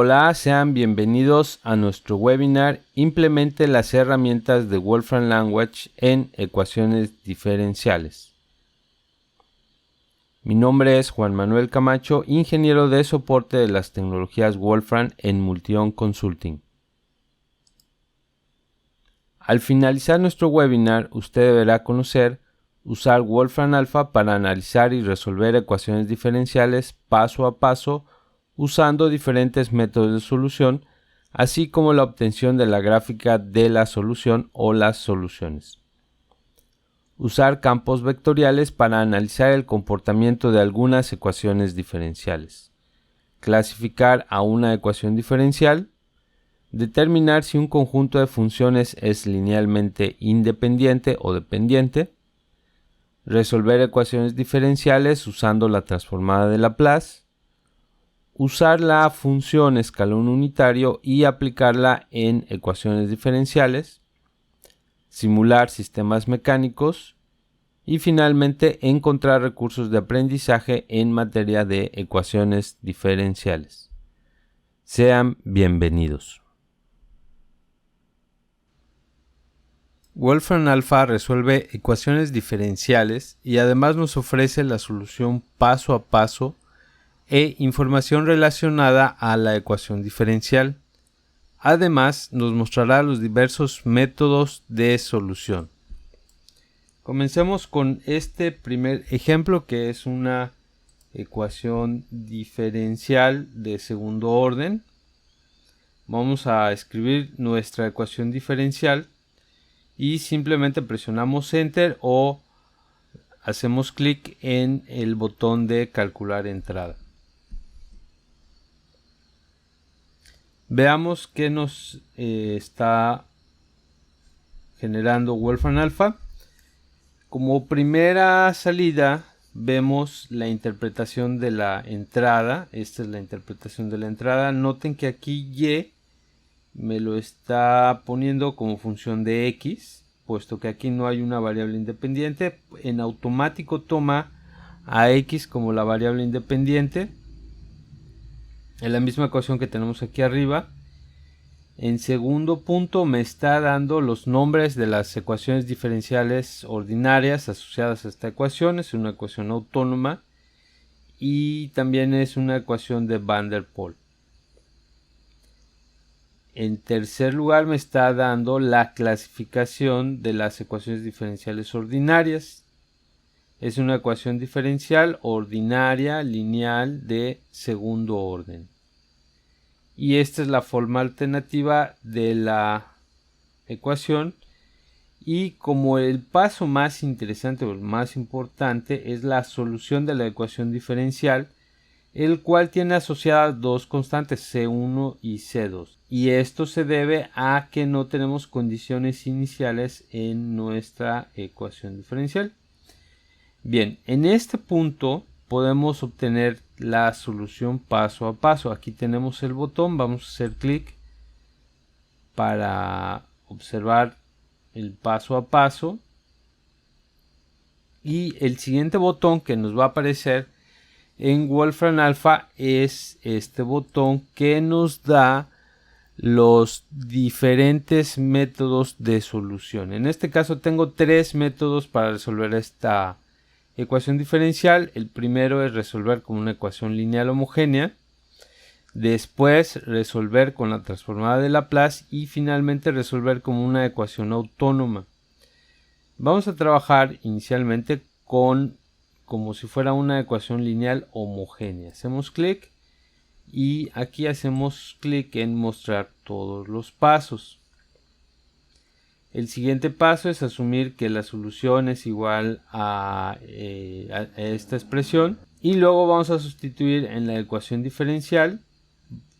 Hola, sean bienvenidos a nuestro webinar Implemente las herramientas de Wolfram Language en ecuaciones diferenciales. Mi nombre es Juan Manuel Camacho, ingeniero de soporte de las tecnologías Wolfram en Multion Consulting. Al finalizar nuestro webinar, usted deberá conocer usar Wolfram Alpha para analizar y resolver ecuaciones diferenciales paso a paso usando diferentes métodos de solución, así como la obtención de la gráfica de la solución o las soluciones. Usar campos vectoriales para analizar el comportamiento de algunas ecuaciones diferenciales. Clasificar a una ecuación diferencial. Determinar si un conjunto de funciones es linealmente independiente o dependiente. Resolver ecuaciones diferenciales usando la transformada de Laplace. Usar la función escalón unitario y aplicarla en ecuaciones diferenciales. Simular sistemas mecánicos. Y finalmente encontrar recursos de aprendizaje en materia de ecuaciones diferenciales. Sean bienvenidos. Wolfram Alpha resuelve ecuaciones diferenciales y además nos ofrece la solución paso a paso e información relacionada a la ecuación diferencial. Además, nos mostrará los diversos métodos de solución. Comencemos con este primer ejemplo, que es una ecuación diferencial de segundo orden. Vamos a escribir nuestra ecuación diferencial y simplemente presionamos Enter o hacemos clic en el botón de calcular entrada. Veamos qué nos está generando Wolfram Alpha. Como primera salida vemos la interpretación de la entrada. Esta es la interpretación de la entrada. Noten que aquí Y me lo está poniendo como función de X, puesto que aquí no hay una variable independiente. En automático toma a X como la variable independiente. Es la misma ecuación que tenemos aquí arriba. En segundo punto me está dando los nombres de las ecuaciones diferenciales ordinarias asociadas a esta ecuación. Es una ecuación autónoma y también es una ecuación de Van der Pol. En tercer lugar me está dando la clasificación de las ecuaciones diferenciales ordinarias. Es una ecuación diferencial ordinaria lineal de segundo orden. Y esta es la forma alternativa de la ecuación. Y como el paso más interesante o el más importante es la solución de la ecuación diferencial, el cual tiene asociadas dos constantes C1 y C2. Y esto se debe a que no tenemos condiciones iniciales en nuestra ecuación diferencial. Bien, en este punto podemos obtener la solución paso a paso. Aquí tenemos el botón, vamos a hacer clic para observar el paso a paso. Y el siguiente botón que nos va a aparecer en Wolfram Alpha es este botón que nos da los diferentes métodos de solución. En este caso tengo tres métodos para resolver esta ecuación diferencial. El primero es resolver con una ecuación lineal homogénea. Después resolver con la transformada de Laplace y finalmente resolver como una ecuación autónoma. Vamos a trabajar inicialmente como si fuera una ecuación lineal homogénea. Hacemos clic y aquí hacemos clic en mostrar todos los pasos. El siguiente paso es asumir que la solución es igual a esta expresión y luego vamos a sustituir en la ecuación diferencial.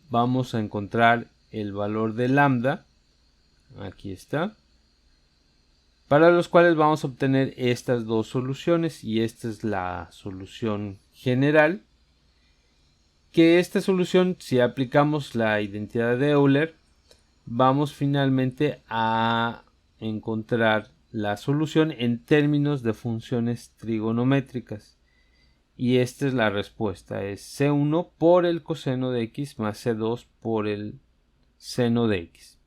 Vamos a encontrar el valor de lambda, aquí está, para los cuales vamos a obtener estas dos soluciones y esta es la solución general. Que esta solución, si aplicamos la identidad de Euler, vamos finalmente a encontrar la solución en términos de funciones trigonométricas. Y esta es la respuesta, es C1 por el coseno de x más C2 por el seno de x.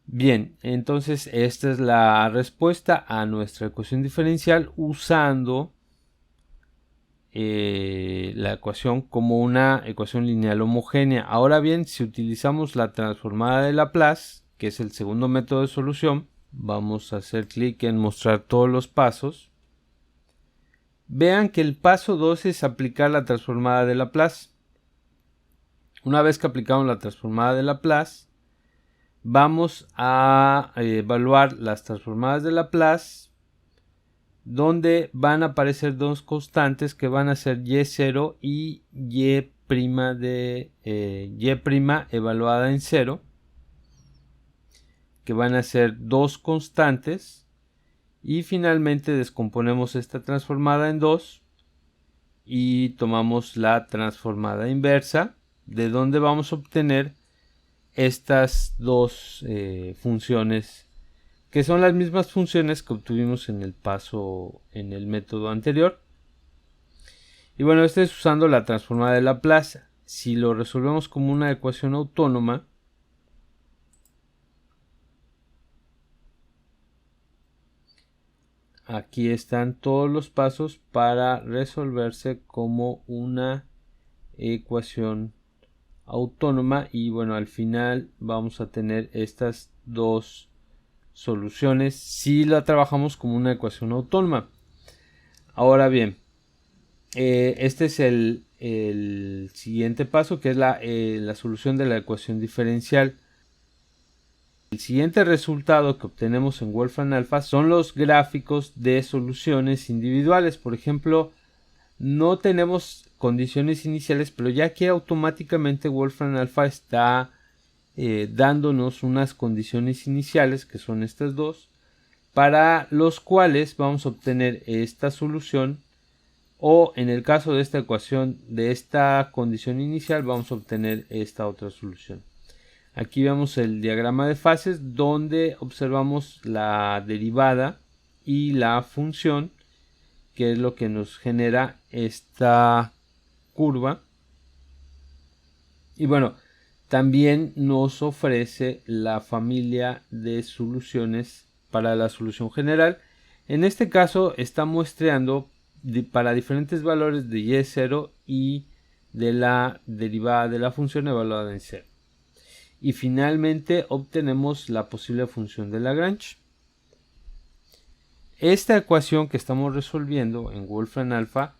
Bien, entonces esta es la respuesta a nuestra ecuación diferencial usando la ecuación como una ecuación lineal homogénea. Ahora bien, si utilizamos la transformada de Laplace, que es el segundo método de solución, vamos a hacer clic en mostrar todos los pasos. Vean que el paso 2 es aplicar la transformada de Laplace. Una vez que aplicamos la transformada de Laplace, vamos a evaluar las transformadas de Laplace, donde van a aparecer dos constantes que van a ser y0 y y' evaluada en 0, que van a ser dos constantes. Y finalmente descomponemos esta transformada en 2 y tomamos la transformada inversa, de donde vamos a obtener estas dos funciones, que son las mismas funciones que obtuvimos en el método anterior. Y bueno, este es usando la transformada de Laplace. Si lo resolvemos como una ecuación autónoma, aquí están todos los pasos para resolverse como una ecuación autónoma. Y bueno, al final vamos a tener estas dos soluciones si la trabajamos como una ecuación autónoma. Ahora bien, este es el siguiente paso, que es la solución de la ecuación diferencial. El siguiente resultado que obtenemos en Wolfram Alpha son los gráficos de soluciones individuales. Por ejemplo, no tenemos condiciones iniciales, pero ya que automáticamente Wolfram Alpha está dándonos unas condiciones iniciales, que son estas dos, para los cuales vamos a obtener esta solución, o en el caso de esta ecuación, de esta condición inicial, vamos a obtener esta otra solución. Aquí vemos el diagrama de fases, donde observamos la derivada y la función, que es lo que nos genera esta curva. Y bueno, también nos ofrece la familia de soluciones para la solución general. En este caso está muestreando para diferentes valores de y0 y de la derivada de la función evaluada en 0. Y finalmente obtenemos la posible función de Lagrange. Esta ecuación que estamos resolviendo en Wolfram Alpha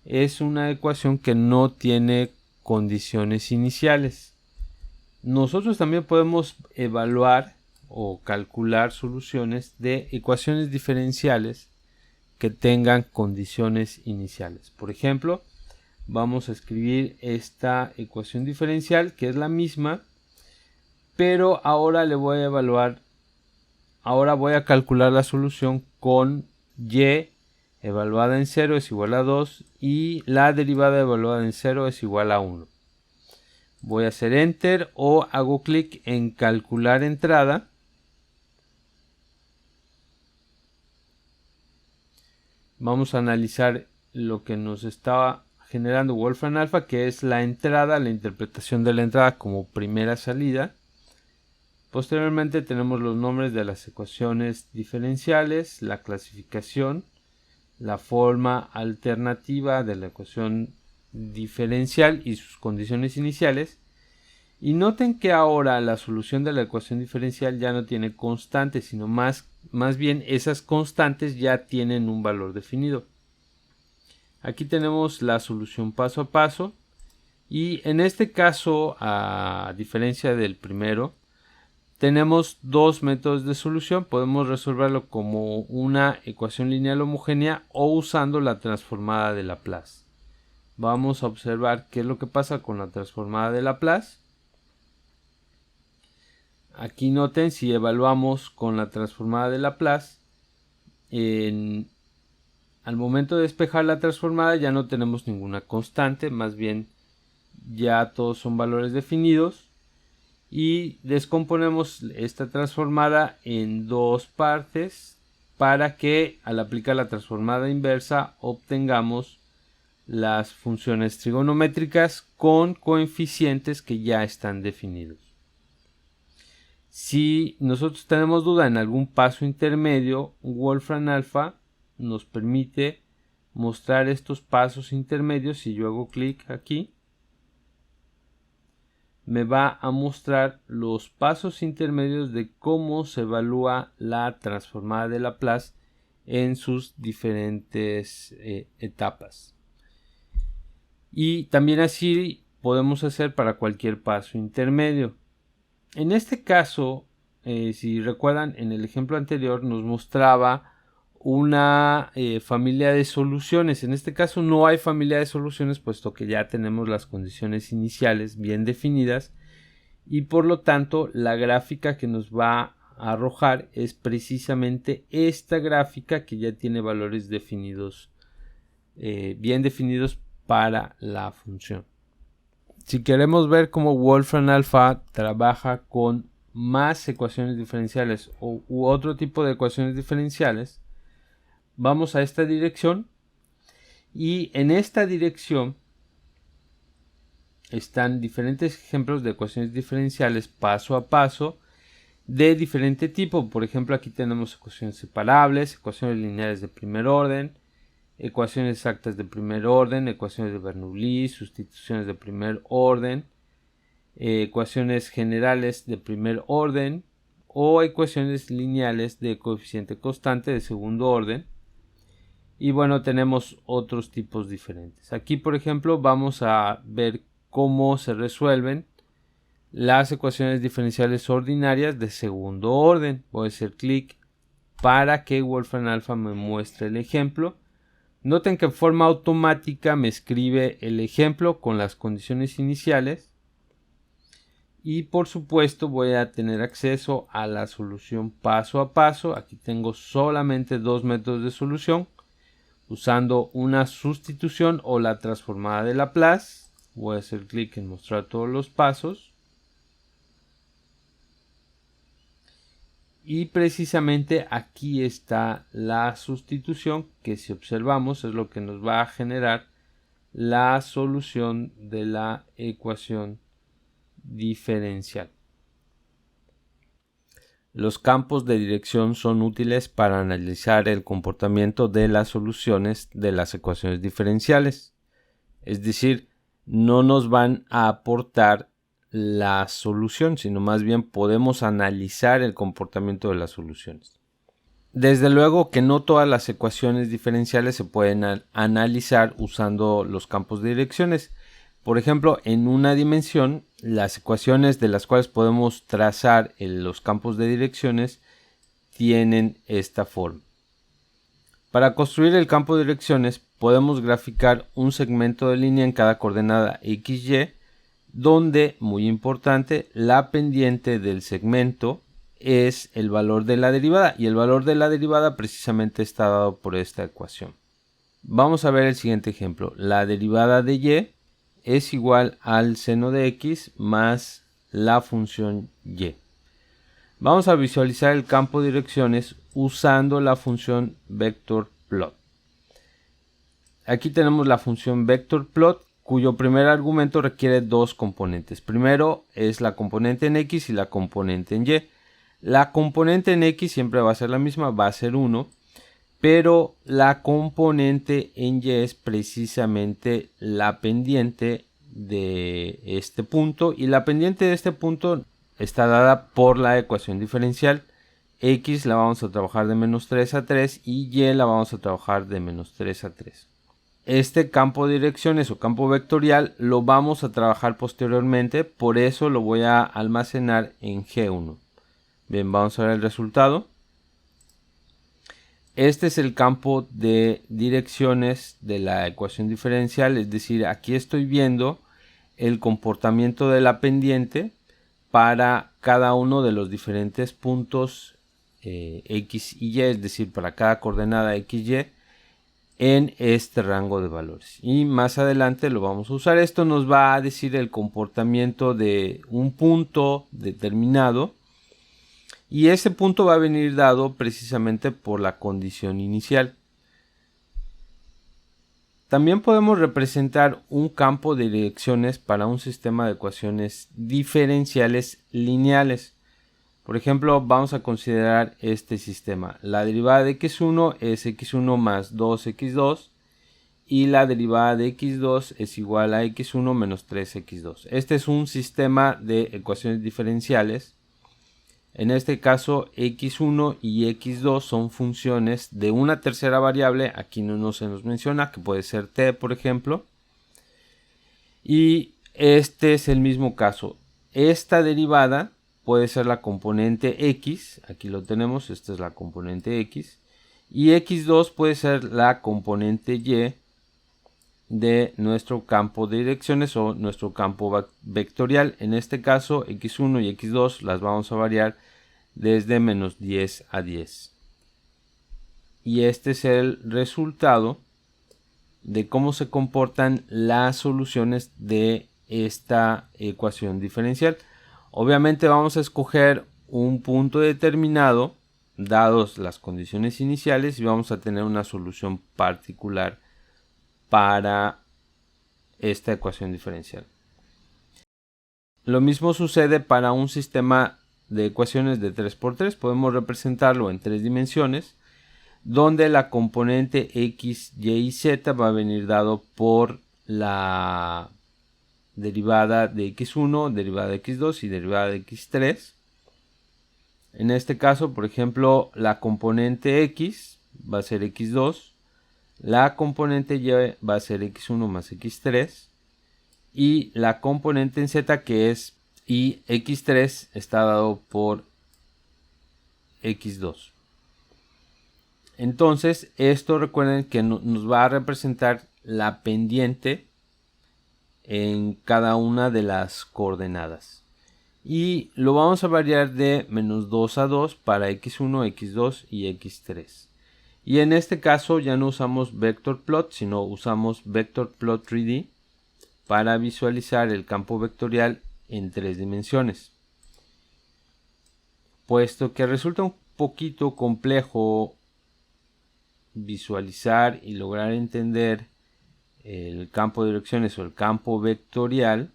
es una ecuación que no tiene condiciones iniciales. Nosotros también podemos evaluar o calcular soluciones de ecuaciones diferenciales que tengan condiciones iniciales. Por ejemplo, vamos a escribir esta ecuación diferencial, que es la misma, pero ahora le voy a evaluar, ahora voy a calcular la solución con y evaluada en 0 es igual a 2 y la derivada evaluada en 0 es igual a 1. Voy a hacer enter o hago clic en calcular entrada. Vamos a analizar lo que nos estaba generando Wolfram Alpha, que es la entrada, la interpretación de la entrada como primera salida. Posteriormente tenemos los nombres de las ecuaciones diferenciales, la clasificación, la forma alternativa de la ecuación diferencial y sus condiciones iniciales. Y noten que ahora la solución de la ecuación diferencial ya no tiene constantes, sino más bien esas constantes ya tienen un valor definido. Aquí tenemos la solución paso a paso, y en este caso, a diferencia del primero, tenemos dos métodos de solución. Podemos resolverlo como una ecuación lineal homogénea o usando la transformada de Laplace. Vamos a observar qué es lo que pasa con la transformada de Laplace. Aquí noten, si evaluamos con la transformada de Laplace, al momento de despejar la transformada ya no tenemos ninguna constante, más bien ya todos son valores definidos. Y descomponemos esta transformada en dos partes para que al aplicar la transformada inversa obtengamos las funciones trigonométricas con coeficientes que ya están definidos. Si nosotros tenemos duda en algún paso intermedio, Wolfram Alpha nos permite mostrar estos pasos intermedios. Si yo hago clic aquí, me va a mostrar los pasos intermedios de cómo se evalúa la transformada de Laplace en sus diferentes etapas. Y también así podemos hacer para cualquier paso intermedio. En este caso, si recuerdan, en el ejemplo anterior nos mostraba una familia de soluciones. En este caso no hay familia de soluciones, puesto que ya tenemos las condiciones iniciales bien definidas y por lo tanto la gráfica que nos va a arrojar es precisamente esta gráfica que ya tiene valores definidos, bien definidos para la función. Si queremos ver cómo Wolfram Alpha trabaja con más ecuaciones diferenciales u otro tipo de ecuaciones diferenciales, vamos a esta dirección y en esta dirección están diferentes ejemplos de ecuaciones diferenciales paso a paso de diferente tipo. Por ejemplo, aquí tenemos ecuaciones separables, ecuaciones lineales de primer orden, ecuaciones exactas de primer orden, ecuaciones de Bernoulli, sustituciones de primer orden, ecuaciones generales de primer orden o ecuaciones lineales de coeficiente constante de segundo orden. Y bueno, tenemos otros tipos diferentes. Aquí, por ejemplo, vamos a ver cómo se resuelven las ecuaciones diferenciales ordinarias de segundo orden. Voy a hacer clic para que Wolfram Alpha me muestre el ejemplo. Noten que en forma automática me escribe el ejemplo con las condiciones iniciales y por supuesto voy a tener acceso a la solución paso a paso. Aquí tengo solamente dos métodos de solución usando una sustitución o la transformada de Laplace. Voy a hacer clic en mostrar todos los pasos y precisamente aquí está la sustitución que, si observamos, es lo que nos va a generar la solución de la ecuación diferencial. Los campos de dirección son útiles para analizar el comportamiento de las soluciones de las ecuaciones diferenciales. Es decir, no nos van a aportar la solución, sino más bien podemos analizar el comportamiento de las soluciones. Desde luego que no todas las ecuaciones diferenciales se pueden analizar usando los campos de direcciones. Por ejemplo, en una dimensión, las ecuaciones de las cuales podemos trazar los campos de direcciones tienen esta forma. Para construir el campo de direcciones podemos graficar un segmento de línea en cada coordenada XY, donde, muy importante, la pendiente del segmento es el valor de la derivada y el valor de la derivada precisamente está dado por esta ecuación. Vamos a ver el siguiente ejemplo. La derivada de y es igual al seno de x más la función y. Vamos a visualizar el campo de direcciones usando la función vector plot. Aquí tenemos la función vector plot, cuyo primer argumento requiere dos componentes. Primero es la componente en x y la componente en y. La componente en x siempre va a ser la misma, va a ser 1, pero la componente en y es precisamente la pendiente de este punto, y la pendiente de este punto está dada por la ecuación diferencial. X la vamos a trabajar de menos 3 a 3 y y la vamos a trabajar de menos 3 a 3. Este campo de direcciones o campo vectorial lo vamos a trabajar posteriormente, por eso lo voy a almacenar en G1. Bien, vamos a ver el resultado. Este es el campo de direcciones de la ecuación diferencial, es decir, aquí estoy viendo el comportamiento de la pendiente para cada uno de los diferentes puntos x y y, es decir, para cada coordenada x, y en este rango de valores. Y más adelante lo vamos a usar. Esto nos va a decir el comportamiento de un punto determinado. y ese punto va a venir dado precisamente por la condición inicial. También podemos representar un campo de direcciones para un sistema de ecuaciones diferenciales lineales. Por ejemplo, vamos a considerar este sistema. La derivada de x1 es x1 más 2x2 y la derivada de x2 es igual a x1 menos 3x2. Este es un sistema de ecuaciones diferenciales. En este caso, x1 y x2 son funciones de una tercera variable. Aquí no se nos menciona, que puede ser t, por ejemplo. Y este es el mismo caso. Esta derivada puede ser la componente x. Aquí lo tenemos, esta es la componente x. Y x2 puede ser la componente y de nuestro campo de direcciones o nuestro campo vectorial. En este caso, x1 y x2 las vamos a variar desde menos 10 a 10. Y este es el resultado de cómo se comportan las soluciones de esta ecuación diferencial. Obviamente vamos a escoger un punto determinado dados las condiciones iniciales y vamos a tener una solución particular para esta ecuación diferencial. Lo mismo sucede para un sistema de ecuaciones de 3×3. Podemos representarlo en 3 dimensiones, donde la componente x, y y z va a venir dado por la derivada de x1, derivada de x2 y derivada de x3. En este caso, por ejemplo, la componente x va a ser x2, la componente y va a ser x1 más x3 y la componente en z, que es y x3, está dado por x2. Entonces esto, recuerden que nos va a representar la pendiente en cada una de las coordenadas. Y lo vamos a variar de menos 2 a 2 para x1, x2 y x3. Y en este caso ya no usamos vector plot, sino usamos vector plot 3D para visualizar el campo vectorial en 3 dimensiones. Puesto que resulta un poquito complejo visualizar y lograr entender el campo de direcciones o el campo vectorial,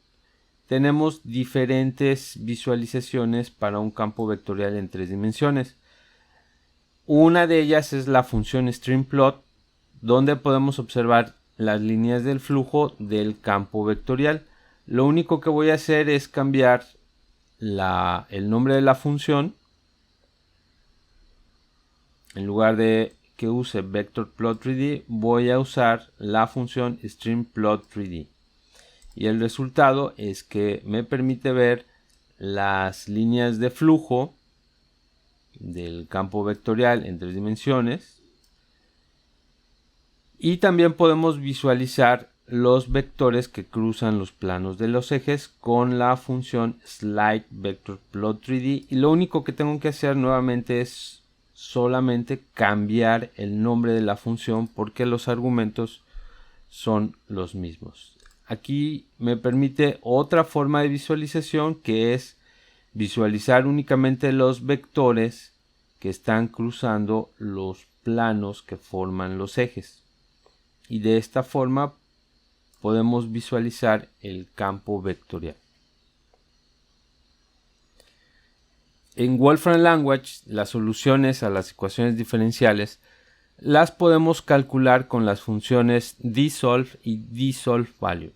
tenemos diferentes visualizaciones para un campo vectorial en 3 dimensiones. Una de ellas es la función streamplot, donde podemos observar las líneas del flujo del campo vectorial. Lo único que voy a hacer es cambiar el nombre de la función. En lugar de que use vectorplot3d, voy a usar la función streamplot3d. Y el resultado es que me permite ver las líneas de flujo del campo vectorial en 3 dimensiones. Y también podemos visualizar los vectores que cruzan los planos de los ejes con la función slideVectorPlot3D. Y lo único que tengo que hacer nuevamente es solamente cambiar el nombre de la función, porque los argumentos son los mismos. Aquí me permite otra forma de visualización, que es visualizar únicamente los vectores que están cruzando los planos que forman los ejes. Y de esta forma podemos visualizar el campo vectorial. En Wolfram Language, las soluciones a las ecuaciones diferenciales las podemos calcular con las funciones dsolve y dsolveValue.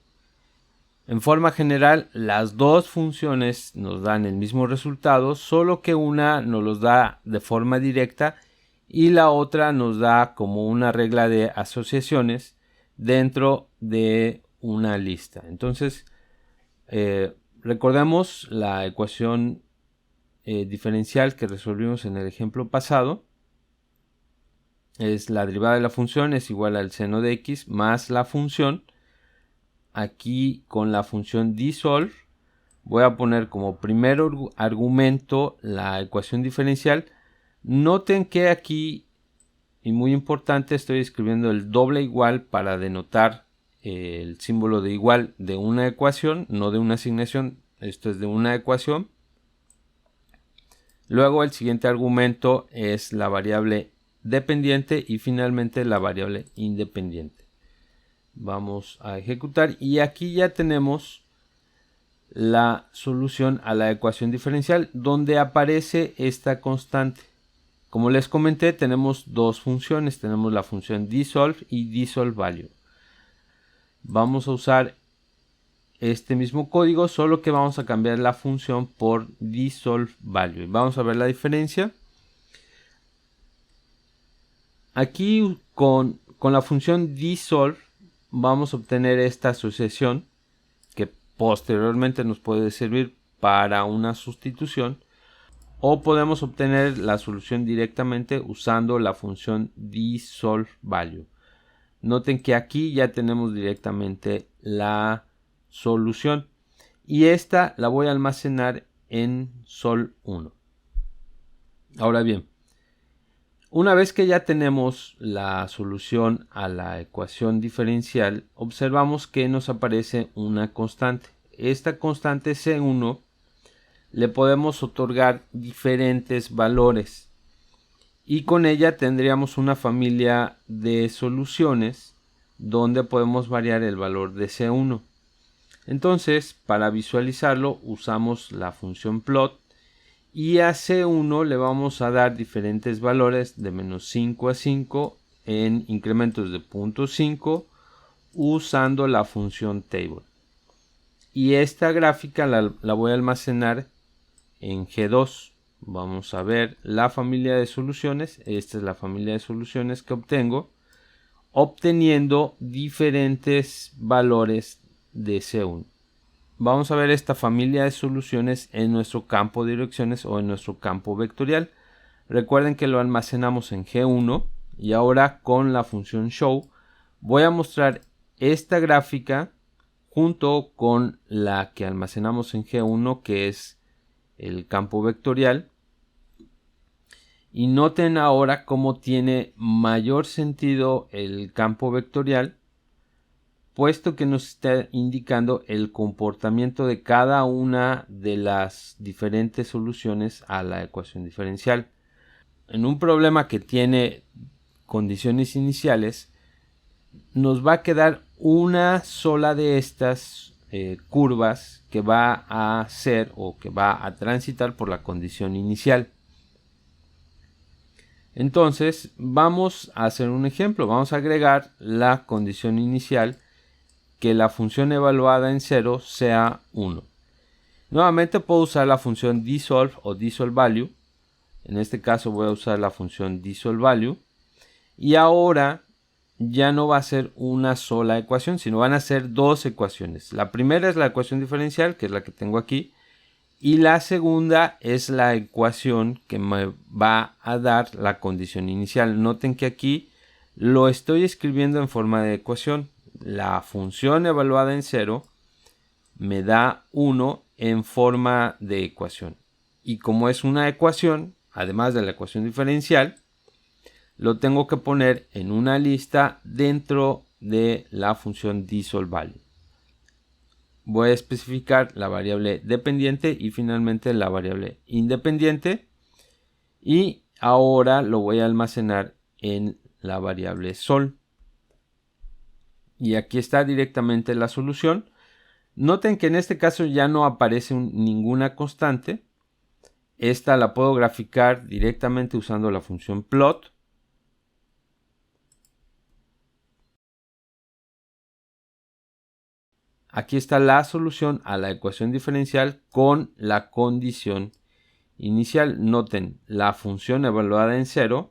En forma general, las dos funciones nos dan el mismo resultado, solo que una nos los da de forma directa y la otra nos da como una regla de asociaciones dentro de una lista. Entonces, recordemos la ecuación diferencial que resolvimos en el ejemplo pasado. Es la derivada de la función es igual al seno de x más la función. Aquí con la función dsolve voy a poner como primer argumento la ecuación diferencial. Noten que aquí, y muy importante, estoy escribiendo el doble igual para denotar el símbolo de igual de una ecuación, no de una asignación. Esto es de una ecuación. Luego el siguiente argumento es la variable dependiente y finalmente la variable independiente. Vamos a ejecutar y aquí ya tenemos la solución a la ecuación diferencial donde aparece esta constante. Como les comenté, tenemos dos funciones. Tenemos la función dissolve y dissolve value. Vamos a usar este mismo código, solo que vamos a cambiar la función por dissolve value. Vamos a ver la diferencia. Aquí con la función dissolve vamos a obtener esta asociación que posteriormente nos puede servir para una sustitución, o podemos obtener la solución directamente usando la función dissolve value. Noten que aquí ya tenemos directamente la solución y esta la voy a almacenar en sol1. Ahora bien, una vez que ya tenemos la solución a la ecuación diferencial, observamos que nos aparece una constante. Esta constante C1 le podemos otorgar diferentes valores y con ella tendríamos una familia de soluciones donde podemos variar el valor de C1. Entonces, para visualizarlo usamos la función plot y a C1 le vamos a dar diferentes valores de menos 5 a 5 en incrementos de 0.5 usando la función table. Y esta gráfica la voy a almacenar en G2. Vamos a ver la familia de soluciones. Esta es la familia de soluciones que obtengo obteniendo diferentes valores de C1. Vamos a ver esta familia de soluciones en nuestro campo de direcciones o en nuestro campo vectorial. Recuerden que lo almacenamos en G1 y ahora con la función show voy a mostrar esta gráfica junto con la que almacenamos en G1, que es el campo vectorial. Y noten ahora cómo tiene mayor sentido el campo vectorial, puesto que nos está indicando el comportamiento de cada una de las diferentes soluciones a la ecuación diferencial. En un problema que tiene condiciones iniciales, nos va a quedar una sola de estas curvas que va a ser o que va a transitar por la condición inicial. Entonces vamos a hacer un ejemplo. Vamos a agregar la condición inicial, que la función evaluada en 0 sea 1. Nuevamente puedo usar la función dissolve o dissolve value. En este caso voy a usar la función dissolve value. Y ahora ya no va a ser una sola ecuación, sino van a ser dos ecuaciones. La primera es la ecuación diferencial, que es la que tengo aquí. Y la segunda es la ecuación que me va a dar la condición inicial. Noten que aquí lo estoy escribiendo en forma de ecuación. La función evaluada en 0 me da 1 en forma de ecuación. Y como es una ecuación, además de la ecuación diferencial, lo tengo que poner en una lista dentro de la función dissolve value. Voy a especificar la variable dependiente y finalmente la variable independiente. Y ahora lo voy a almacenar en la variable sol. Y aquí está directamente la solución. Noten que en este caso ya no aparece ninguna constante. Esta la puedo graficar directamente usando la función plot. Aquí está la solución a la ecuación diferencial con la condición inicial. Noten la función evaluada en 0.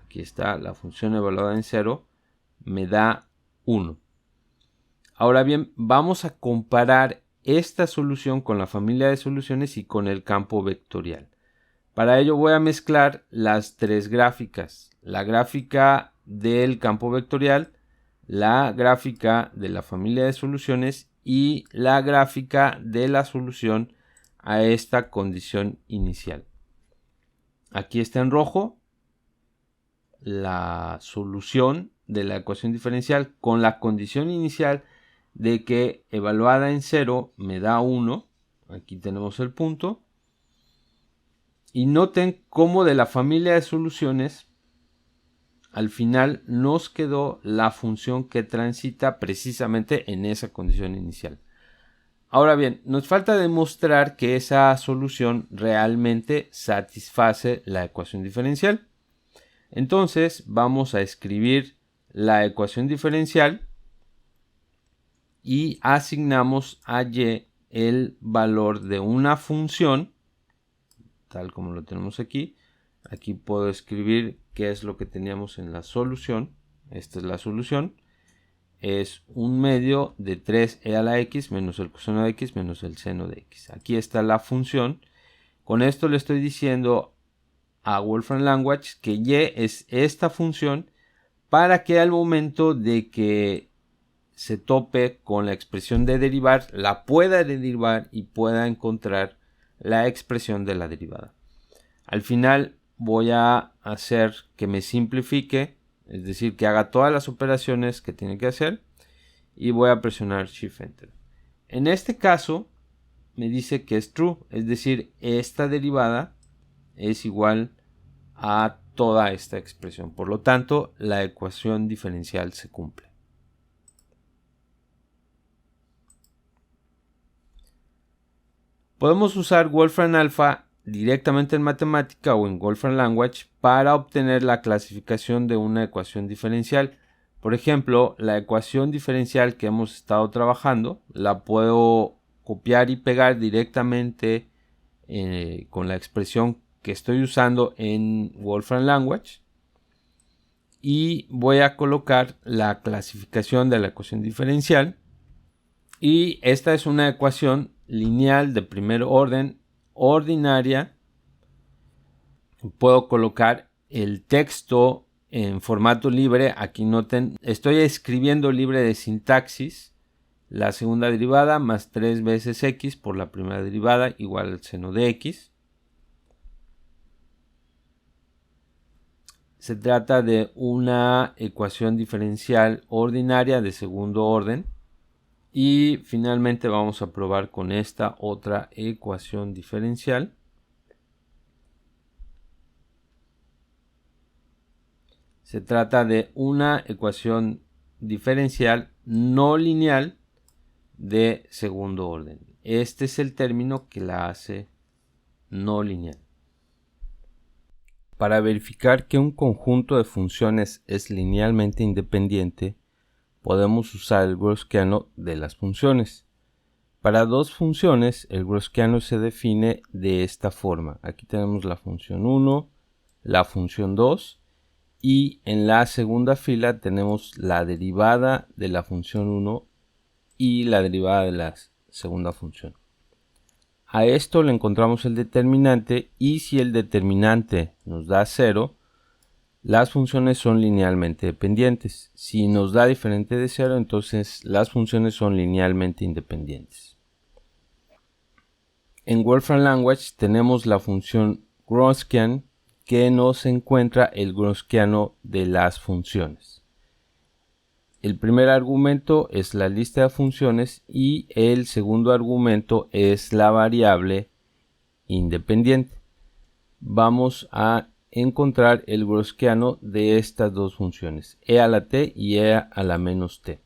Aquí está la función evaluada en 0. Me da 1. Ahora bien, vamos a comparar esta solución con la familia de soluciones y con el campo vectorial. Para ello voy a mezclar las tres gráficas. La gráfica del campo vectorial, la gráfica de la familia de soluciones y la gráfica de la solución a esta condición inicial. Aquí está en rojo la solución de la ecuación diferencial con la condición inicial de que evaluada en 0 me da 1. Aquí tenemos el punto. Y noten cómo de la familia de soluciones al final nos quedó la función que transita precisamente en esa condición inicial. Ahora bien, nos falta demostrar que esa solución realmente satisface la ecuación diferencial. Entonces vamos a escribir la ecuación diferencial y asignamos a y el valor de una función, tal como lo tenemos aquí. Aquí puedo escribir qué es lo que teníamos en la solución. Esta es la solución. Es 1/2 de 3e a la x menos el coseno de x menos el seno de x. Aquí está la función. Con esto le estoy diciendo a Wolfram Language que y es esta función para que al momento de que se tope con la expresión de derivar, la pueda derivar y pueda encontrar la expresión de la derivada. Al final voy a hacer que me simplifique, es decir, que haga todas las operaciones que tiene que hacer y voy a presionar Shift Enter. En este caso me dice que es true, es decir, esta derivada es igual a toda esta expresión. Por lo tanto, la ecuación diferencial se cumple. Podemos usar Wolfram Alpha directamente en matemática o en Wolfram Language para obtener la clasificación de una ecuación diferencial. Por ejemplo, la ecuación diferencial que hemos estado trabajando la puedo copiar y pegar directamente con la expresión que estoy usando en Wolfram Language y voy a colocar la clasificación de la ecuación diferencial, y esta es una ecuación lineal de primer orden ordinaria. Puedo colocar el texto en formato libre. Aquí noten, estoy escribiendo libre de sintaxis. La segunda derivada más 3 veces x por la primera derivada igual al seno de x. Se trata de una ecuación diferencial ordinaria de segundo orden. Y finalmente vamos a probar con esta otra ecuación diferencial. Se trata de una ecuación diferencial no lineal de segundo orden. Este es el término que la hace no lineal. Para verificar que un conjunto de funciones es linealmente independiente, podemos usar el Wroskiano de las funciones. Para dos funciones, el Wroskiano se define de esta forma. Aquí tenemos la función 1, la función 2, y en la segunda fila tenemos la derivada de la función 1 y la derivada de la segunda función. A esto le encontramos el determinante, y si el determinante nos da 0, las funciones son linealmente dependientes. Si nos da diferente de 0, entonces las funciones son linealmente independientes. En Wolfram Language tenemos la función Wroskian, que nos encuentra el Wroskiano de las funciones. El primer argumento es la lista de funciones y el segundo argumento es la variable independiente. Vamos a encontrar el Wroskiano de estas dos funciones, e a la t y e a la menos t.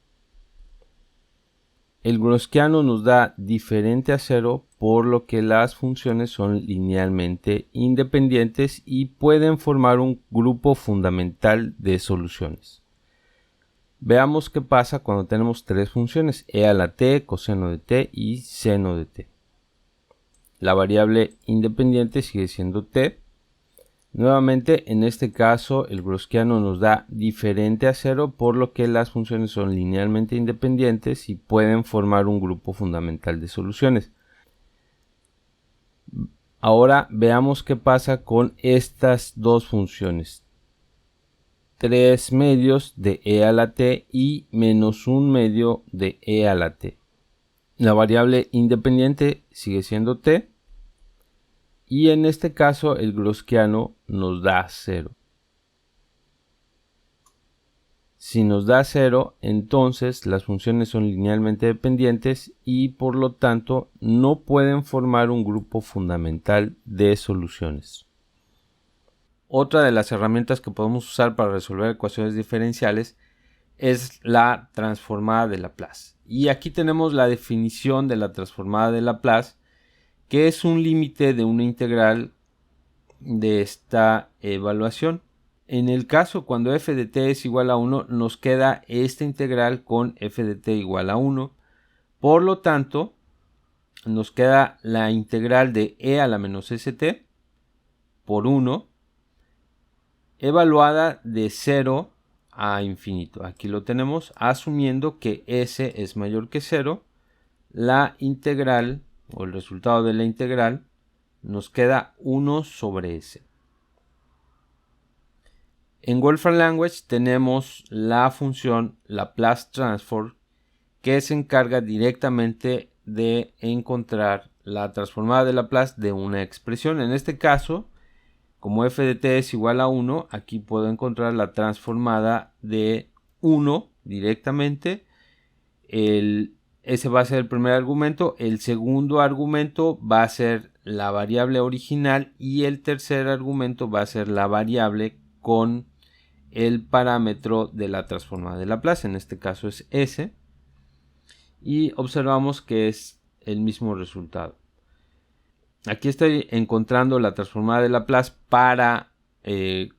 El Wroskiano nos da diferente a 0, por lo que las funciones son linealmente independientes y pueden formar un grupo fundamental de soluciones. Veamos qué pasa cuando tenemos tres funciones, e a la t, coseno de t y seno de t. La variable independiente sigue siendo t. Nuevamente, en este caso, el Wroskiano nos da diferente a 0, por lo que las funciones son linealmente independientes y pueden formar un grupo fundamental de soluciones. Ahora veamos qué pasa con estas dos funciones. 3 medios de e a la t y menos 1 medio de e a la t. La variable independiente sigue siendo t. Y en este caso el Wroskiano nos da 0. Si nos da 0, entonces las funciones son linealmente dependientes y por lo tanto no pueden formar un grupo fundamental de soluciones. Otra de las herramientas que podemos usar para resolver ecuaciones diferenciales es la transformada de Laplace. Y aquí tenemos la definición de la transformada de Laplace, que es un límite de una integral de esta evaluación. En el caso cuando f de t es igual a 1, nos queda esta integral con f de t igual a 1. Por lo tanto, nos queda la integral de e a la menos st por 1, evaluada de 0 a infinito. Aquí lo tenemos, asumiendo que s es mayor que 0. La integral, o el resultado de la integral, nos queda 1 sobre s. En Wolfram Language tenemos la función Laplace Transform, que se encarga directamente de encontrar la transformada de Laplace de una expresión. En este caso, como f de t es igual a 1, aquí puedo encontrar la transformada de 1 directamente. Ese va a ser el primer argumento. El segundo argumento va a ser la variable original y el tercer argumento va a ser la variable con el parámetro de la transformada de Laplace. En este caso es s. Y observamos que es el mismo resultado. Aquí estoy encontrando la transformada de Laplace para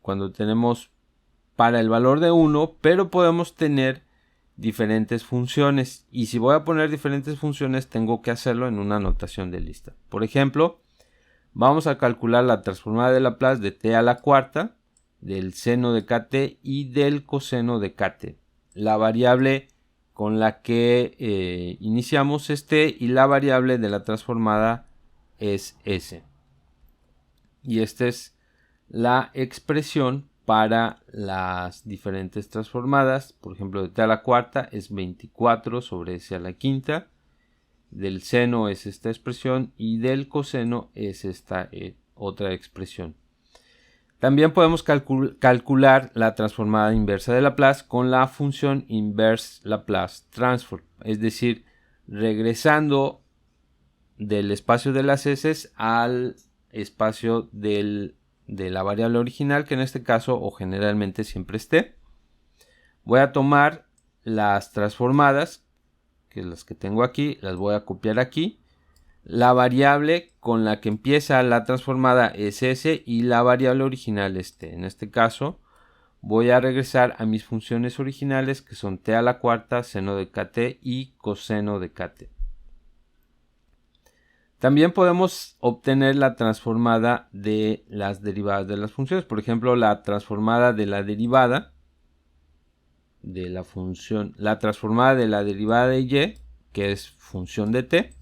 cuando tenemos para el valor de 1, pero podemos tener diferentes funciones. Y si voy a poner diferentes funciones, tengo que hacerlo en una notación de lista. Por ejemplo, vamos a calcular la transformada de Laplace de t a la cuarta, del seno de kt y del coseno de kt. La variable con la que iniciamos es t y la variable de la transformada es s. Y esta es la expresión para las diferentes transformadas. Por ejemplo, de t a la cuarta es 24 sobre s a la quinta. Del seno es esta expresión y del coseno es esta otra expresión. También podemos calcular la transformada inversa de Laplace con la función inverse Laplace transform, es decir, regresando del espacio de las s al espacio de la variable original, que en este caso o generalmente siempre es t. Voy a tomar las transformadas, que las que tengo aquí, las voy a copiar aquí. La variable con la que empieza la transformada es s y la variable original es t. En este caso voy a regresar a mis funciones originales, que son t a la cuarta, seno de kt y coseno de kt. También podemos obtener la transformada de las derivadas de las funciones. Por ejemplo, la transformada de la derivada de la función, la transformada de la derivada de y, que es función de t,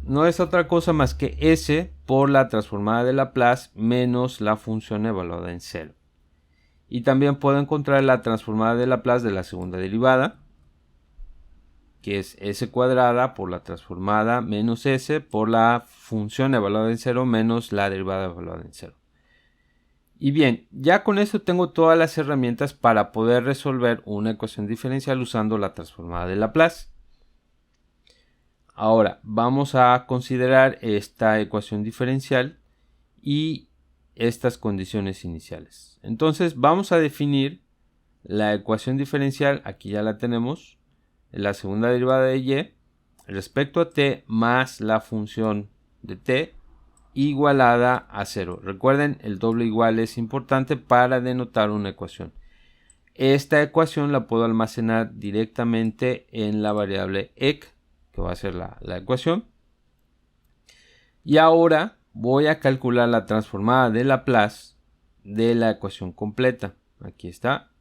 no es otra cosa más que s por la transformada de Laplace menos la función evaluada en 0. Y también puedo encontrar la transformada de Laplace de la segunda derivada, que es s cuadrada por la transformada menos s por la función evaluada en 0 menos la derivada evaluada en 0. Y bien, ya con esto tengo todas las herramientas para poder resolver una ecuación diferencial usando la transformada de Laplace. Ahora vamos a considerar esta ecuación diferencial y estas condiciones iniciales. Entonces vamos a definir la ecuación diferencial, aquí ya la tenemos, la segunda derivada de y respecto a t más la función de t igualada a 0. Recuerden, el doble igual es importante para denotar una ecuación. Esta ecuación la puedo almacenar directamente en la variable ec, que va a ser la ecuación. Y ahora voy a calcular la transformada de Laplace de la ecuación completa. Aquí está,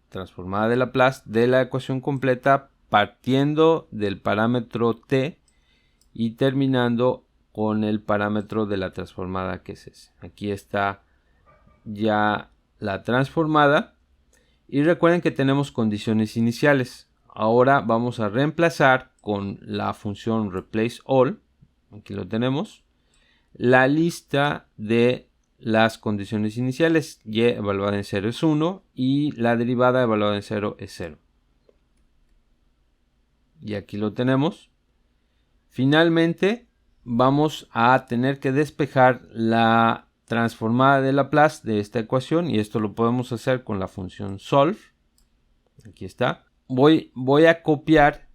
transformada de Laplace de la ecuación completa partiendo del parámetro t y terminando con el parámetro de la transformada, que es ese. Aquí está ya la transformada y recuerden que tenemos condiciones iniciales. Ahora vamos a reemplazar con la función replace all, aquí lo tenemos, la lista de las condiciones iniciales. Y evaluada en 0 es 1 y la derivada evaluada en 0 es 0. Y aquí lo tenemos. Finalmente vamos a tener que despejar la transformada de Laplace de esta ecuación, y esto lo podemos hacer con la función solve. Aquí está. Voy a copiar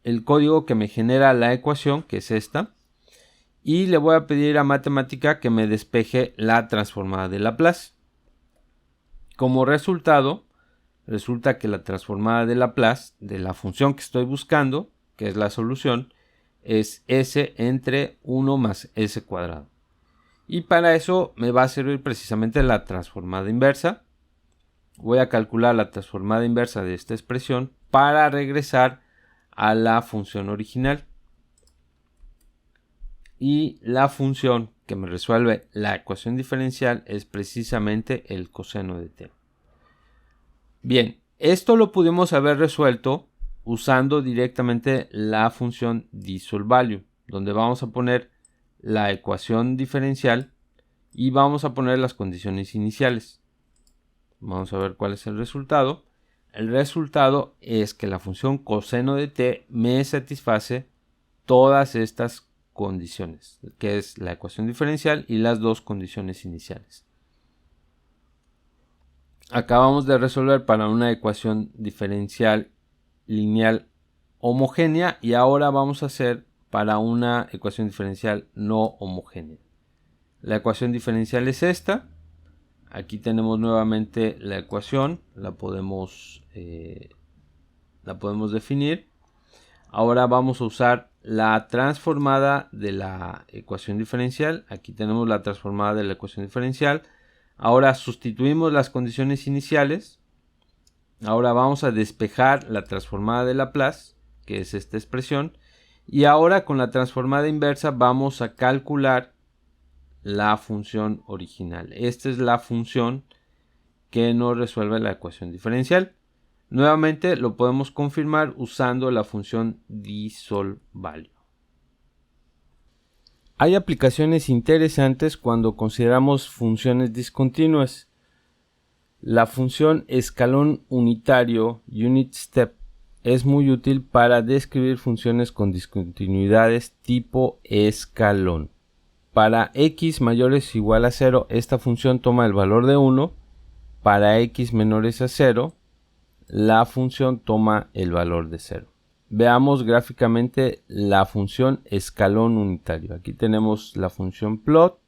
el código que me genera la ecuación, que es esta, y le voy a pedir a Matemática que me despeje la transformada de Laplace. Como resultado, resulta que la transformada de Laplace de la función que estoy buscando, que es la solución, es s entre 1 más s cuadrado. Y para eso me va a servir precisamente la transformada inversa. Voy a calcular la transformada inversa de esta expresión para regresar a la función original. Y la función que me resuelve la ecuación diferencial es precisamente el coseno de t. Bien, esto lo pudimos haber resuelto usando directamente la función DisolveValue, donde vamos a poner la ecuación diferencial y vamos a poner las condiciones iniciales. Vamos a ver cuál es el resultado. El resultado es que la función coseno de t me satisface todas estas condiciones, que es la ecuación diferencial y las dos condiciones iniciales. Acabamos de resolver para una ecuación diferencial lineal homogénea y ahora vamos a hacer para una ecuación diferencial no homogénea. La ecuación diferencial es esta. Aquí tenemos nuevamente la ecuación, la podemos definir. Ahora vamos a usar la transformada de la ecuación diferencial. Aquí tenemos la transformada de la ecuación diferencial. Ahora sustituimos las condiciones iniciales. Ahora vamos a despejar la transformada de Laplace, que es esta expresión. Y ahora con la transformada inversa vamos a calcular la función original. Esta es la función que nos resuelve la ecuación diferencial. Nuevamente lo podemos confirmar usando la función DisolveValue. Hay aplicaciones interesantes cuando consideramos funciones discontinuas. La función escalón unitario unit step es muy útil para describir funciones con discontinuidades tipo escalón. Para x mayores o igual a 0, esta función toma el valor de 1. Para x menores a 0, la función toma el valor de 0. Veamos gráficamente la función escalón unitario. Aquí tenemos la función plot,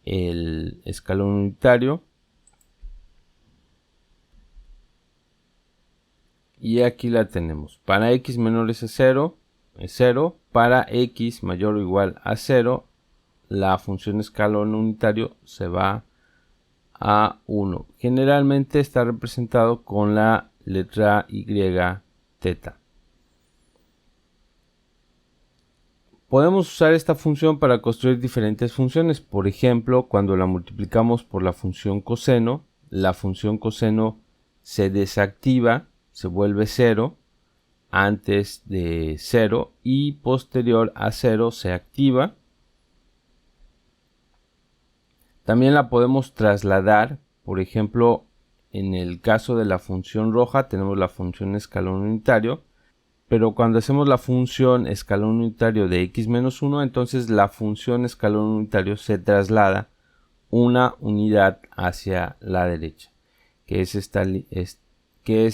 el escalón unitario. Y aquí la tenemos. Para x menores a 0 es 0. Para x mayor o igual a 0, la función escalón unitario se va a 1. Generalmente está representado con la letra y teta. Podemos usar esta función para construir diferentes funciones. Por ejemplo, cuando la multiplicamos por la función coseno se desactiva, se vuelve 0 antes de 0 y posterior a 0 se activa. También la podemos trasladar. Por ejemplo, en el caso de la función roja tenemos la función escalón unitario, pero cuando hacemos la función escalón unitario de x menos 1, entonces la función escalón unitario se traslada una unidad hacia la derecha, que es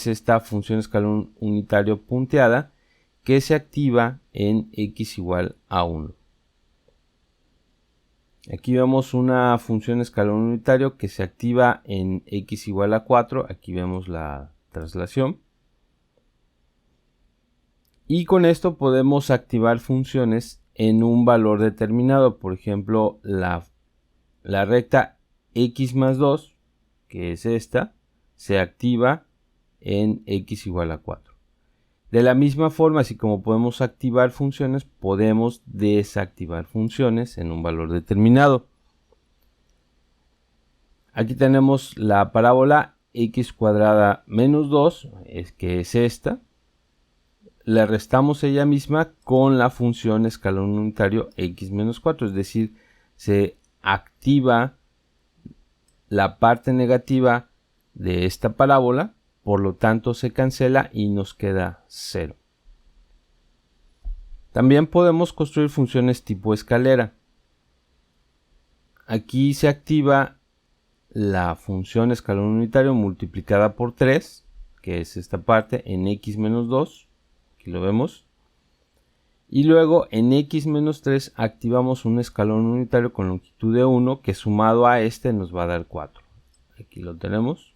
esta función escalón unitario punteada que se activa en x igual a 1. Aquí vemos una función escalón unitario que se activa en x igual a 4. Aquí vemos la traslación. Y con esto podemos activar funciones en un valor determinado. Por ejemplo, la recta x más 2, que es esta, se activa en x igual a 4. De la misma forma, así como podemos activar funciones, podemos desactivar funciones en un valor determinado. Aquí tenemos la parábola x cuadrada menos 2, que es esta. Le restamos ella misma con la función escalón unitario x menos 4, es decir, se activa la parte negativa de esta parábola, por lo tanto se cancela y nos queda 0. También podemos construir funciones tipo escalera. Aquí se activa la función escalón unitario multiplicada por 3, que es esta parte, en x menos 2, aquí lo vemos. Y luego en x menos 3 activamos un escalón unitario con longitud de 1, que sumado a este nos va a dar 4. Aquí lo tenemos.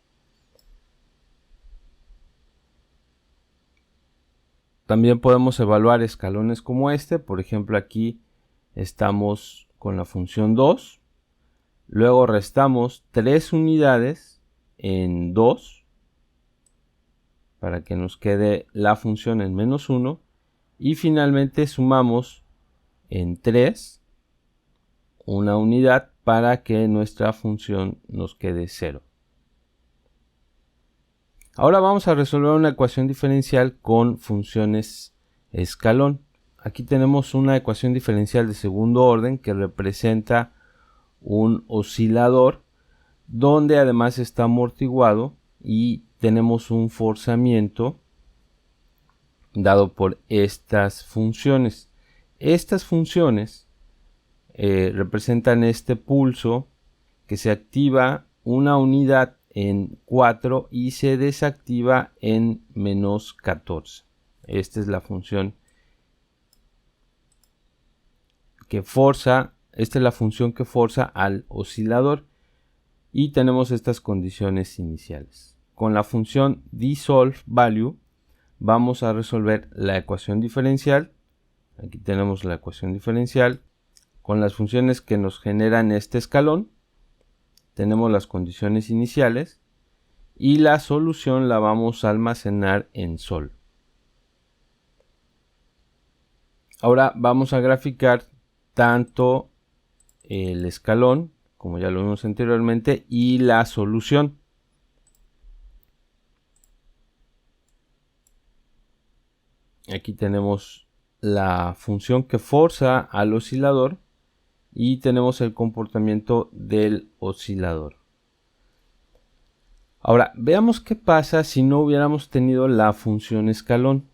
También podemos evaluar escalones como este. Por ejemplo, aquí estamos con la función 2. Luego restamos 3 unidades en 2 para que nos quede la función en menos 1. Y finalmente sumamos en 3 una unidad para que nuestra función nos quede 0. Ahora vamos a resolver una ecuación diferencial con funciones escalón. Aquí tenemos una ecuación diferencial de segundo orden que representa un oscilador donde además está amortiguado y tenemos un forzamiento dado por estas funciones. Estas funciones representan este pulso que se activa una unidad en 4 y se desactiva en menos 14. Esta es la función que forza, al oscilador y tenemos estas condiciones iniciales. Con la función dSolveValue vamos a resolver la ecuación diferencial. Aquí tenemos la ecuación diferencial con las funciones que nos generan este escalón. Tenemos las condiciones iniciales y la solución la vamos a almacenar en sol. Ahora vamos a graficar tanto el escalón, como ya lo vimos anteriormente, y la solución. Aquí tenemos la función que forza al oscilador y tenemos el comportamiento del oscilador. Ahora, veamos qué pasa si no hubiéramos tenido la función escalón.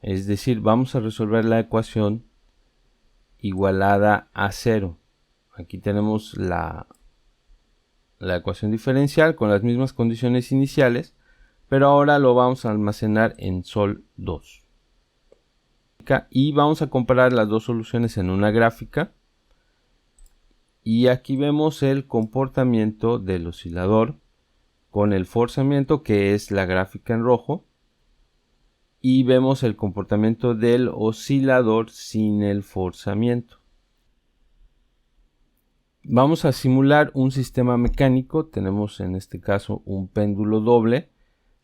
Es decir, vamos a resolver la ecuación igualada a 0. Aquí tenemos la ecuación diferencial con las mismas condiciones iniciales, pero ahora lo vamos a almacenar en sol 2. Y vamos a comparar las dos soluciones en una gráfica. Y aquí vemos el comportamiento del oscilador con el forzamiento, que es la gráfica en rojo. Y vemos el comportamiento del oscilador sin el forzamiento. Vamos a simular un sistema mecánico. Tenemos en este caso un péndulo doble,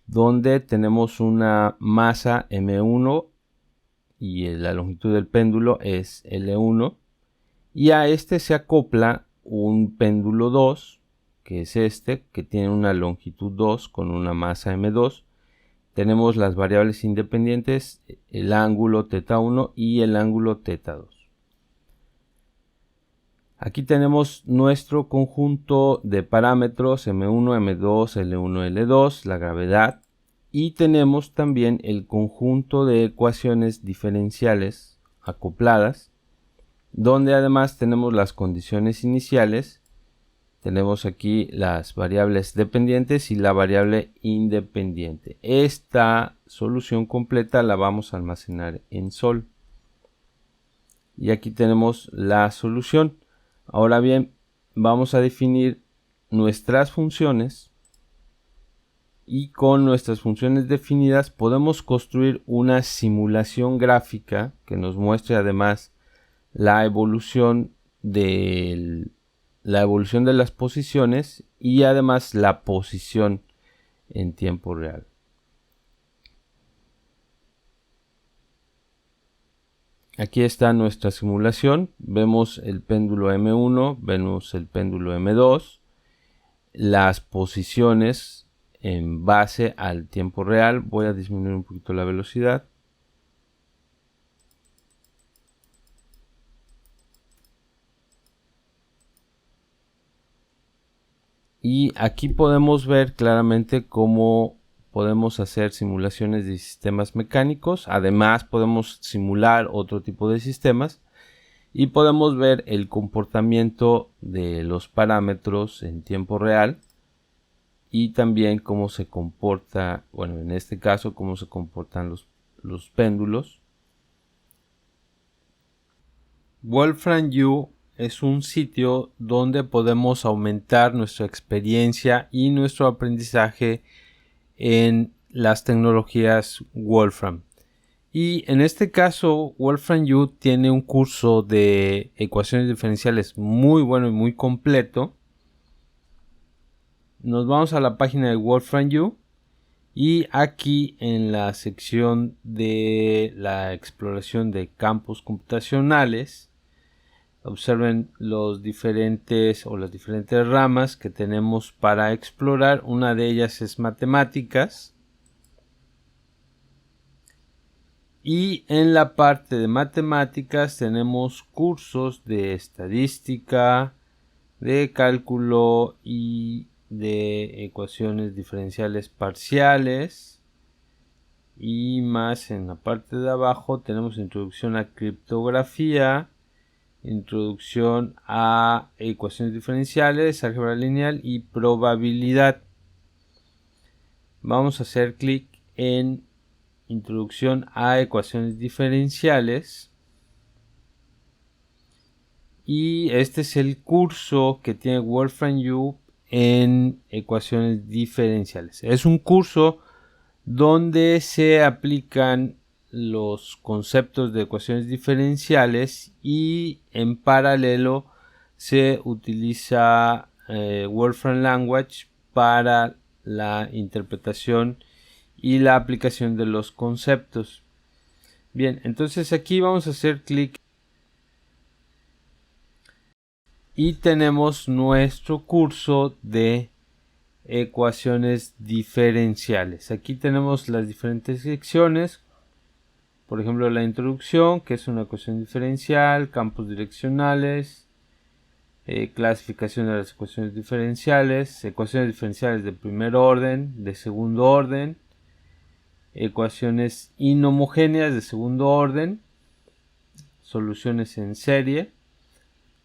donde tenemos una masa M1 y la longitud del péndulo es L1. Y a este se acopla un péndulo 2, que es este, que tiene una longitud 2 con una masa M2. Tenemos las variables independientes, el ángulo θ1 y el ángulo θ2. Aquí tenemos nuestro conjunto de parámetros M1, M2, L1, L2, la gravedad. Y tenemos también el conjunto de ecuaciones diferenciales acopladas, donde además tenemos las condiciones iniciales. Tenemos aquí las variables dependientes y la variable independiente. Esta solución completa la vamos a almacenar en sol. Y aquí tenemos la solución. Ahora bien, vamos a definir nuestras funciones. Y con nuestras funciones definidas podemos construir una simulación gráfica que nos muestre además la evolución de las posiciones y además la posición en tiempo real. Aquí está nuestra simulación. Vemos el péndulo M1, vemos el péndulo M2, las posiciones en base al tiempo real. Voy a disminuir un poquito la velocidad. Y aquí podemos ver claramente cómo podemos hacer simulaciones de sistemas mecánicos. Además podemos simular otro tipo de sistemas y podemos ver el comportamiento de los parámetros en tiempo real y también cómo se comporta, bueno, en este caso cómo se comportan los péndulos. Wolfram U es un sitio donde podemos aumentar nuestra experiencia y nuestro aprendizaje en las tecnologías Wolfram. Y en este caso, Wolfram U tiene un curso de ecuaciones diferenciales muy bueno y muy completo. Nos vamos a la página de Wolfram U y aquí en la sección de la exploración de campos computacionales, observen las diferentes ramas que tenemos para explorar. Una de ellas es matemáticas. Y en la parte de matemáticas tenemos cursos de estadística, de cálculo y de ecuaciones diferenciales parciales. Y más en la parte de abajo tenemos introducción a criptografía, introducción a ecuaciones diferenciales, álgebra lineal y probabilidad. Vamos a hacer clic en introducción a ecuaciones diferenciales y este es el curso que tiene Wolfram U en ecuaciones diferenciales. Es un curso donde se aplican los conceptos de ecuaciones diferenciales y en paralelo se utiliza Wolfram Language para la interpretación y la aplicación de los conceptos. Bien, entonces aquí vamos a hacer clic y tenemos nuestro curso de ecuaciones diferenciales. Aquí tenemos las diferentes secciones, por ejemplo la introducción, que es una ecuación diferencial, campos direccionales, clasificación de las ecuaciones diferenciales de primer orden, de segundo orden, ecuaciones inhomogéneas de segundo orden, soluciones en serie,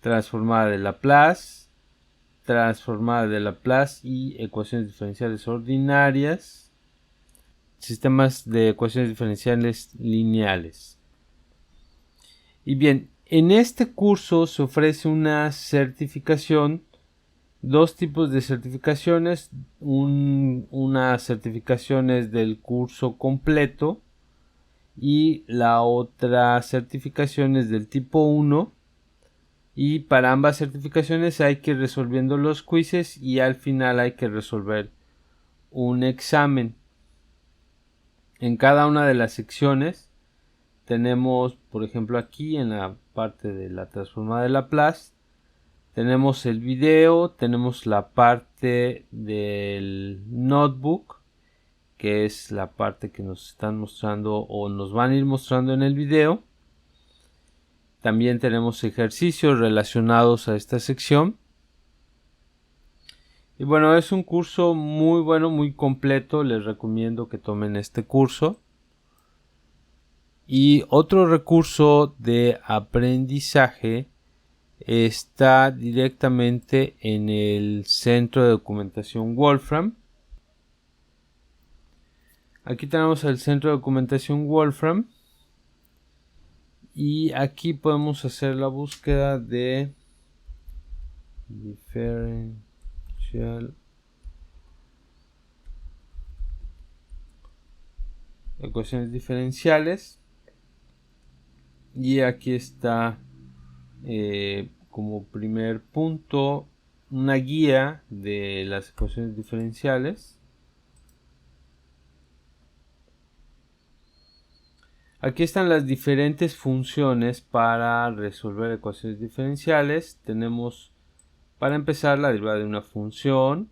transformada de Laplace y ecuaciones diferenciales ordinarias, sistemas de ecuaciones diferenciales lineales. Y bien, en este curso se ofrece una certificación, dos tipos de certificaciones. Una certificación es del curso completo y la otra certificación es del tipo 1. Y para ambas certificaciones hay que ir resolviendo los quizzes y al final hay que resolver un examen. En cada una de las secciones tenemos, por ejemplo, aquí en la parte de la transformada de Laplace, tenemos el video, tenemos la parte del notebook, que es la parte que nos están mostrando o nos van a ir mostrando en el video. También tenemos ejercicios relacionados a esta sección. Y bueno, es un curso muy bueno, muy completo. Les recomiendo que tomen este curso. Y otro recurso de aprendizaje está directamente en el centro de documentación Wolfram. Aquí tenemos el centro de documentación Wolfram. Y aquí podemos hacer la búsqueda de ecuaciones diferenciales. Y aquí está como primer punto una guía de las ecuaciones diferenciales. Aquí están las diferentes funciones para resolver ecuaciones diferenciales. Tenemos, para empezar, la derivada de una función,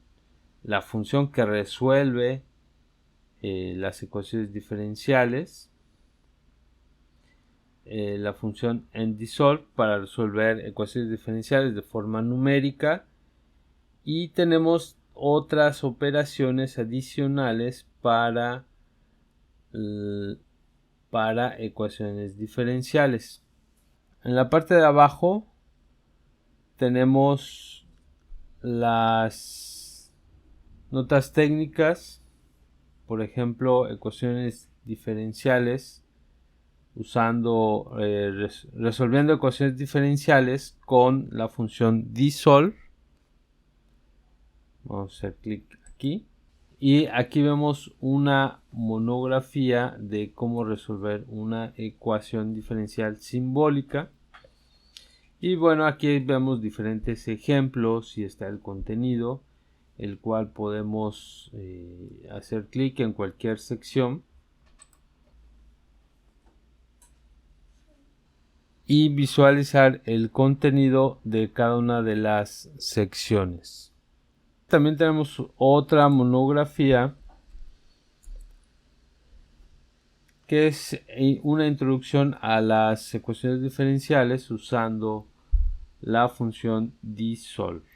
la función que resuelve las ecuaciones diferenciales, la función ndSolve para resolver ecuaciones diferenciales de forma numérica, y tenemos otras operaciones adicionales para ecuaciones diferenciales. En la parte de abajo tenemos las notas técnicas, por ejemplo, ecuaciones diferenciales, resolviendo ecuaciones diferenciales con la función dsolve. Vamos a hacer clic aquí. Y aquí vemos una monografía de cómo resolver una ecuación diferencial simbólica. Y bueno, aquí vemos diferentes ejemplos y está el contenido, el cual podemos hacer clic en cualquier sección y visualizar el contenido de cada una de las secciones. También tenemos otra monografía que es una introducción a las ecuaciones diferenciales usando la función dsolve.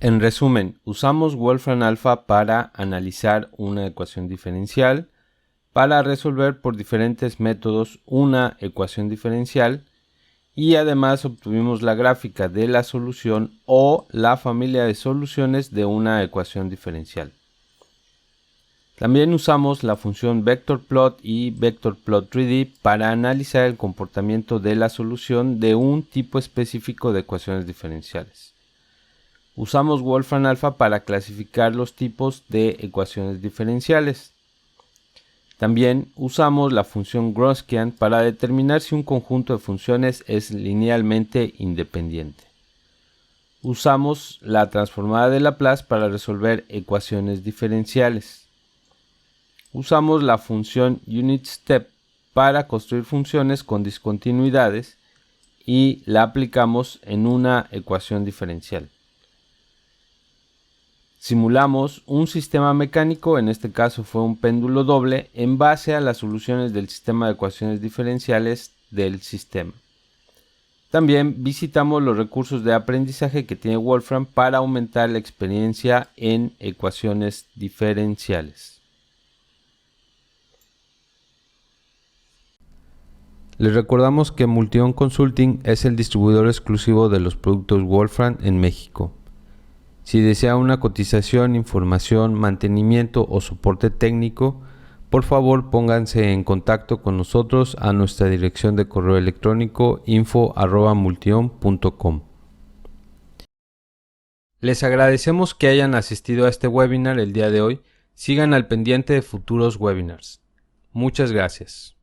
En resumen, usamos Wolfram Alpha para analizar una ecuación diferencial, para resolver por diferentes métodos una ecuación diferencial y además obtuvimos la gráfica de la solución o la familia de soluciones de una ecuación diferencial. También usamos la función vectorplot y vectorplot 3D para analizar el comportamiento de la solución de un tipo específico de ecuaciones diferenciales. Usamos Wolfram Alpha para clasificar los tipos de ecuaciones diferenciales. También usamos la función Gaussian para determinar si un conjunto de funciones es linealmente independiente. Usamos la transformada de Laplace para resolver ecuaciones diferenciales. Usamos la función UnitStep para construir funciones con discontinuidades y la aplicamos en una ecuación diferencial. Simulamos un sistema mecánico, en este caso fue un péndulo doble, en base a las soluciones del sistema de ecuaciones diferenciales del sistema. También visitamos los recursos de aprendizaje que tiene Wolfram para aumentar la experiencia en ecuaciones diferenciales. Les recordamos que Multion Consulting es el distribuidor exclusivo de los productos Wolfram en México. Si desea una cotización, información, mantenimiento o soporte técnico, por favor pónganse en contacto con nosotros a nuestra dirección de correo electrónico info@multion.com. Les agradecemos que hayan asistido a este webinar el día de hoy. Sigan al pendiente de futuros webinars. Muchas gracias.